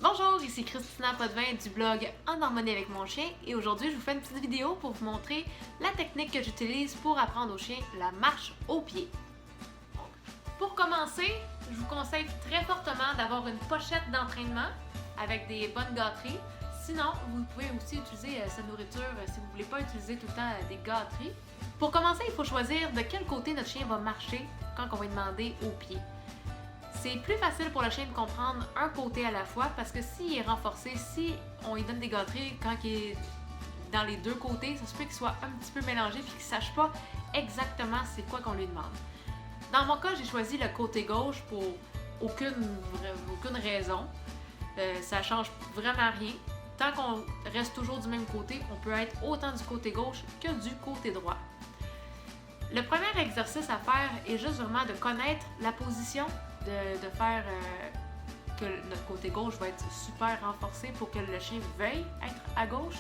Bonjour, ici Christina Potvin du blog En harmonie avec mon chien et aujourd'hui je vous fais une petite vidéo pour vous montrer la technique que j'utilise pour apprendre au chien la marche au pied. Pour commencer, je vous conseille très fortement d'avoir une pochette d'entraînement avec des bonnes gâteries. Sinon, vous pouvez aussi utiliser cette nourriture si vous ne voulez pas utiliser tout le temps des gâteries. Pour commencer, il faut choisir de quel côté notre chien va marcher quand on va lui demander au pied. C'est plus facile pour le chien de comprendre un côté à la fois parce que s'il est renforcé, si on lui donne des gâteries quand il est dans les deux côtés, ça se peut qu'il soit un petit peu mélangé et qu'il ne sache pas exactement c'est quoi qu'on lui demande. Dans mon cas, j'ai choisi le côté gauche pour aucune raison. Ça change vraiment rien. Tant qu'on reste toujours du même côté, on peut être autant du côté gauche que du côté droit. Le premier exercice à faire est juste vraiment de connaître la position, de faire que notre côté gauche va être super renforcé pour que le chien veuille être à gauche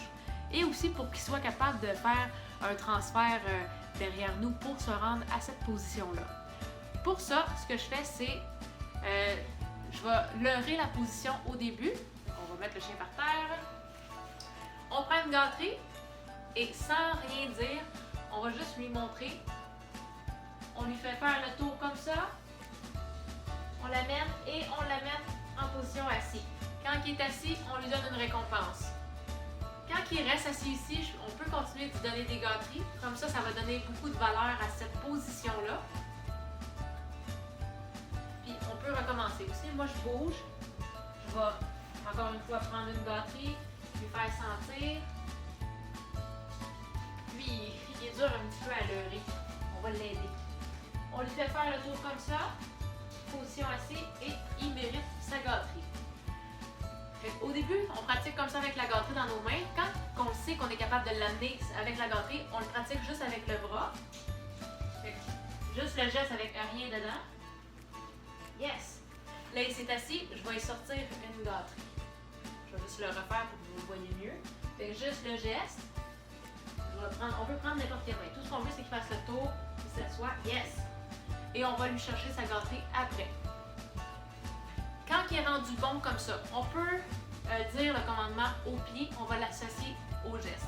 et aussi pour qu'il soit capable de faire un transfert derrière nous pour se rendre à cette position-là. Pour ça, ce que je fais, c'est je vais leurrer la position au début. On va mettre le chien par terre. On prend une gâterie et sans rien dire, on va juste lui montrer. On lui fait faire le tour comme ça. On l'amène et on l'amène en position assis. Quand il est assis, on lui donne une récompense. Quand il reste assis ici, on peut continuer de lui donner des gâteries. Comme ça, ça va donner beaucoup de valeur à cette position-là. Puis on peut recommencer aussi. Moi, je bouge. Je vais encore une fois prendre une gâterie, lui faire sentir. Lui, il est dur un petit peu à leurrer. On va l'aider. On lui fait faire le tour comme ça. Position assise et il mérite sa gâterie. Au début, on pratique comme ça avec la gâterie dans nos mains. Quand on sait qu'on est capable de l'amener avec la gâterie, on le pratique juste avec le bras. Juste le geste avec rien dedans. Yes! Là, il s'est assis, je vais y sortir une gâterie. Je vais juste le refaire pour que vous le voyez mieux. Fait juste le geste. On peut prendre n'importe quelle main. Tout ce qu'on veut, c'est qu'il fasse le tour, qu'il s'assoie. Yes! Et on va lui chercher sa gâterie après. Quand il est rendu bon comme ça, on peut dire le commandement au pied, on va l'associer au geste.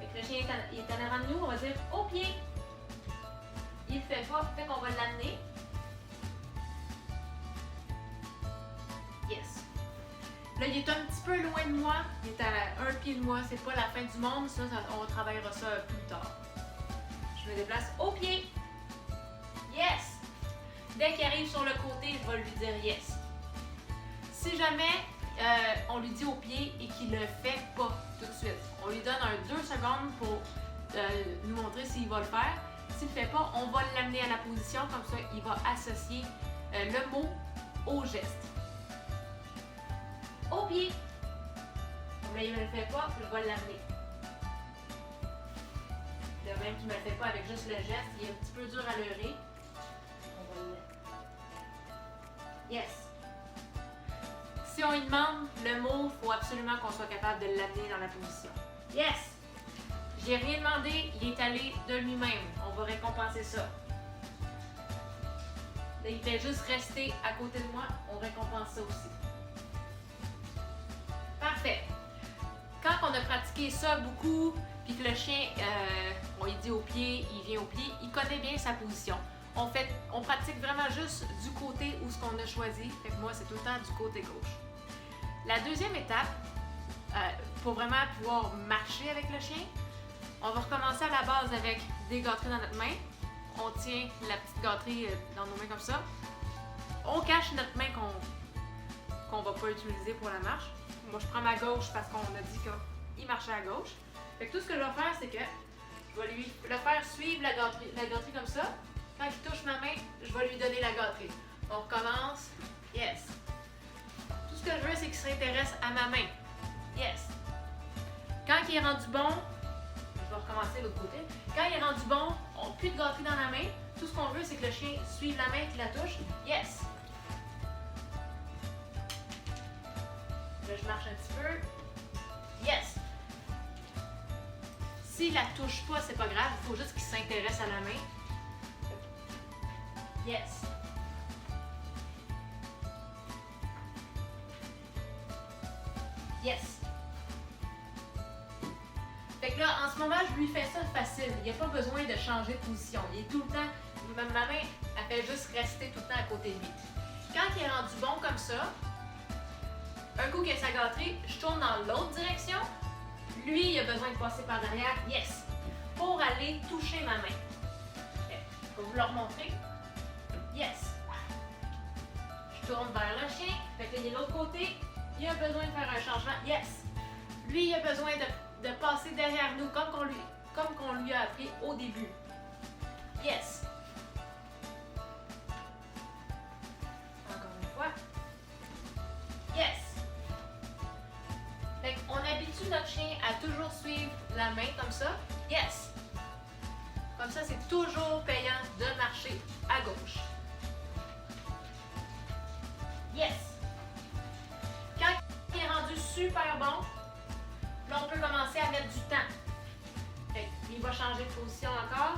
Fait que le chien est en avant de nous, on va dire au pied. Il ne le fait pas, fait qu'on va l'amener. Yes. Là, il est un petit peu loin de moi, il est à un pied de moi, c'est pas la fin du monde, ça on travaillera ça plus tard. Je me déplace au pied. Yes! Dès qu'il arrive sur le côté, je vais lui dire yes. Si jamais on lui dit au pied et qu'il ne le fait pas tout de suite, on lui donne 2 secondes pour nous montrer s'il va le faire. S'il ne le fait pas, on va l'amener à la position, comme ça il va associer le mot au geste. Au pied! Mais il ne me le fait pas, je vais l'amener. De même qu'il ne me le fait pas avec juste le geste, il est un petit peu dur à leurrer. Yes. Si on lui demande le mot, il faut absolument qu'on soit capable de l'amener dans la position. Yes. J'ai rien demandé, il est allé de lui-même. On va récompenser ça. Là, il fait juste rester à côté de moi, on récompense ça aussi. Parfait. Quand on a pratiqué ça beaucoup, puis que le chien, on lui dit au pied, il vient au pied, il connaît bien sa position. On pratique vraiment juste du côté où ce qu'on a choisi. Fait que moi, c'est tout le temps du côté gauche. La deuxième étape, pour vraiment pouvoir marcher avec le chien, on va recommencer à la base avec des gâteries dans notre main. On tient la petite gâterie dans nos mains comme ça. On cache notre main qu'on ne va pas utiliser pour la marche. Moi, je prends ma gauche parce qu'on a dit qu'il marchait à gauche. Fait que tout ce que je vais faire, c'est que je vais lui le faire suivre la gâterie comme ça. Quand il touche ma main, je vais lui donner la gâterie. On recommence. Yes. Tout ce que je veux, c'est qu'il s'intéresse à ma main. Yes. Quand il est rendu bon, je vais recommencer de l'autre côté. Quand il est rendu bon, on n'a plus de gâterie dans la main. Tout ce qu'on veut, c'est que le chien suive la main et qu'il la touche. Yes. Là, je marche un petit peu. Yes. S'il la touche pas, c'est pas grave. Il faut juste qu'il s'intéresse à la main. Yes. Yes. Fait que là, en ce moment, je lui fais ça facile. Il n'y a pas besoin de changer de position. Il est tout le temps, ma main, elle fait juste rester tout le temps à côté de lui. Quand il est rendu bon comme ça, un coup qu'il a sa gâterie, je tourne dans l'autre direction. Lui, il a besoin de passer par derrière. Yes. Pour aller toucher ma main. Okay. Je vais vous le remontrer. Yes. Je tourne vers le chien. Fait que là, il est de l'autre côté. Il a besoin de faire un changement. Yes. Lui, il a besoin de passer derrière nous comme qu'on lui a appris au début. Yes. Encore une fois. Yes. Fait qu'on habitue notre chien à toujours suivre la main comme ça. Yes. Comme ça, c'est toujours payant de marcher à gauche. Yes. Quand il est rendu super bon, là, on peut commencer à mettre du temps. Fait qu'il va changer de position encore.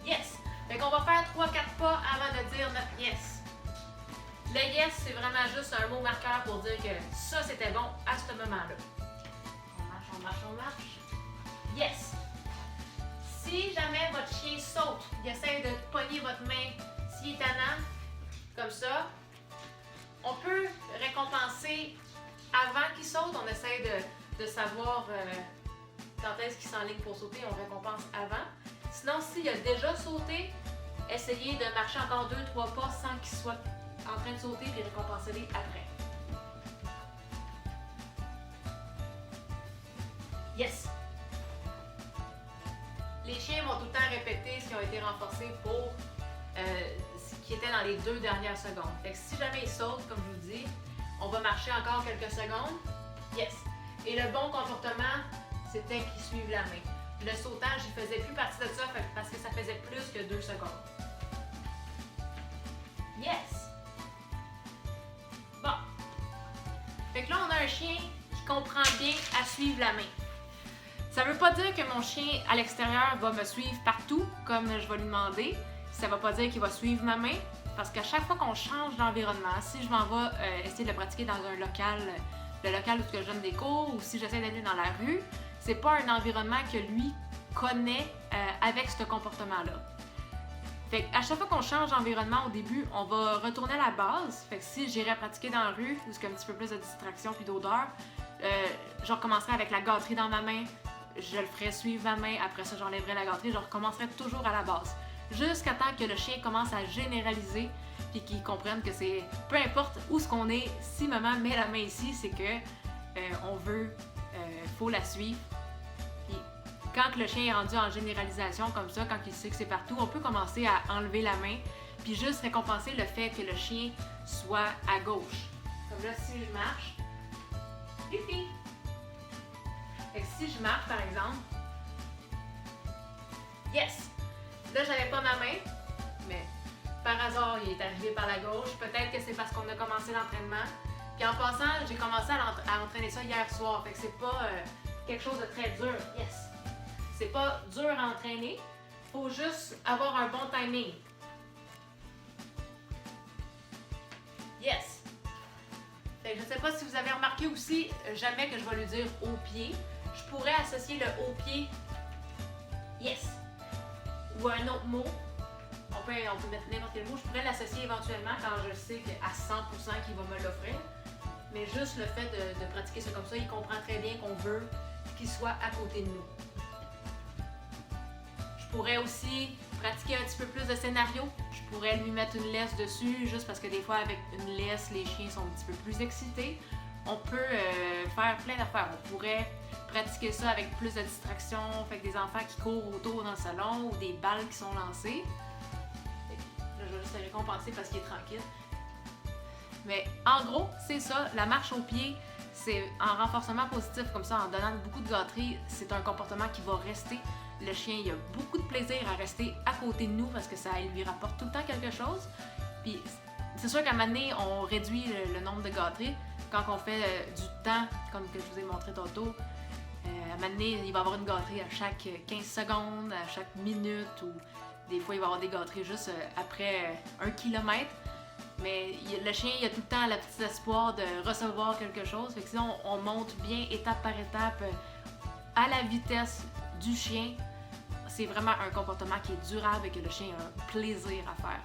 Yes. Fait qu'on va faire 3-4 pas avant de dire notre yes. Le yes, c'est vraiment juste un mot marqueur pour dire que ça, c'était bon à ce moment-là. On marche, on marche, on marche. Yes. Si jamais votre chien saute, il essaie de pogner votre main, s'il est tannant, comme ça, on peut récompenser avant qu'il saute. On essaie de savoir quand est-ce qu'il s'enligne pour sauter. On récompense avant. Sinon, s'il a déjà sauté, essayez de marcher encore 2-3 pas sans qu'il soit en train de sauter puis récompenser-les après. Yes! Les chiens vont tout le temps répéter ce qui a été renforcé pour ce qui était dans les 2 dernières secondes. Fait que si jamais ils sautent, comme je vous dis, on va marcher encore quelques secondes. Yes! Et le bon comportement, c'était qu'ils suivent la main. Le sautage, il faisait plus partie de ça parce que ça faisait plus que 2 secondes. Yes! Bon. Fait que là, on a un chien qui comprend bien à suivre la main. Ça veut pas dire que mon chien à l'extérieur va me suivre partout, comme je vais lui demander. Ça veut pas dire qu'il va suivre ma main, parce qu'à chaque fois qu'on change d'environnement, si je m'en vais essayer de le pratiquer dans un local, le local où je donne des cours, ou si j'essaie d'aller dans la rue, c'est pas un environnement que lui connaît avec ce comportement-là. Fait à chaque fois qu'on change d'environnement au début, on va retourner à la base. Fait que si j'irais pratiquer dans la rue, où il y a un petit peu plus de distraction puis d'odeur, je recommencerai avec la gâterie dans ma main, je le ferai suivre ma main, après ça j'enlèverai la gâterie, je recommencerai toujours à la base. Jusqu'à temps que le chien commence à généraliser puis qu'il comprenne que c'est peu importe où ce qu'on est, si maman met la main ici, c'est que on veut, faut la suivre. Puis quand le chien est rendu en généralisation comme ça, quand il sait que c'est partout, on peut commencer à enlever la main puis juste récompenser le fait que le chien soit à gauche. Comme là, si je marche, pipi. Fait que si je marche, par exemple, yes! Là, j'avais pas ma main, mais par hasard, il est arrivé par la gauche. Peut-être que c'est parce qu'on a commencé l'entraînement. Puis en passant, j'ai commencé à entraîner ça hier soir. Fait que c'est pas quelque chose de très dur. Yes! C'est pas dur à entraîner. Faut juste avoir un bon timing. Yes! Fait que je sais pas si vous avez remarqué aussi, jamais que je vais lui dire au pied. Je pourrais associer le haut pied, yes, ou un autre mot. On peut mettre n'importe quel mot. Je pourrais l'associer éventuellement quand je sais qu'à 100% qu'il va me l'offrir. Mais juste le fait de pratiquer ça comme ça, il comprend très bien qu'on veut qu'il soit à côté de nous. Je pourrais aussi pratiquer un petit peu plus de scénario. Je pourrais lui mettre une laisse dessus, juste parce que des fois, avec une laisse, les chiens sont un petit peu plus excités. On peut faire plein d'affaires. On pourrait pratiquer ça avec plus de distraction, fait que des enfants qui courent autour dans le salon ou des balles qui sont lancées. Là, je vais juste le récompenser parce qu'il est tranquille. Mais en gros, c'est ça, la marche au pied, c'est en renforcement positif comme ça, en donnant beaucoup de gâteries, c'est un comportement qui va rester. Le chien, il a beaucoup de plaisir à rester à côté de nous parce que ça lui rapporte tout le temps quelque chose. Puis c'est sûr qu'à un moment donné, on réduit le nombre de gâteries. Quand on fait du temps, comme que je vous ai montré tantôt, à un moment donné, il va y avoir une gâterie à chaque 15 secondes, à chaque minute, ou des fois, il va y avoir des gâteries juste après 1 kilomètre. Mais le chien, il a tout le temps le petit espoir de recevoir quelque chose. Fait que sinon, on monte bien étape par étape à la vitesse du chien. C'est vraiment un comportement qui est durable et que le chien a un plaisir à faire.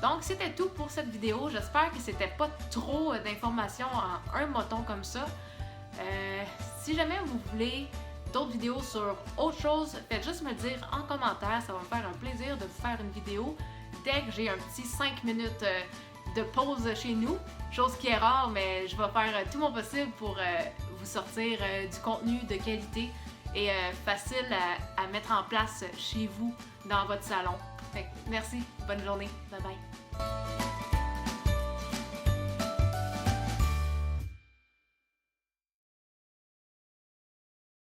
Donc, c'était tout pour cette vidéo. J'espère que c'était pas trop d'informations en un moton comme ça. Si jamais vous voulez d'autres vidéos sur autre chose, faites juste me dire en commentaire. Ça va me faire un plaisir de vous faire une vidéo dès que j'ai un petit 5 minutes de pause chez nous. Chose qui est rare, mais je vais faire tout mon possible pour vous sortir du contenu de qualité et facile à mettre en place chez vous, dans votre salon. Fait que merci, bonne journée, bye bye!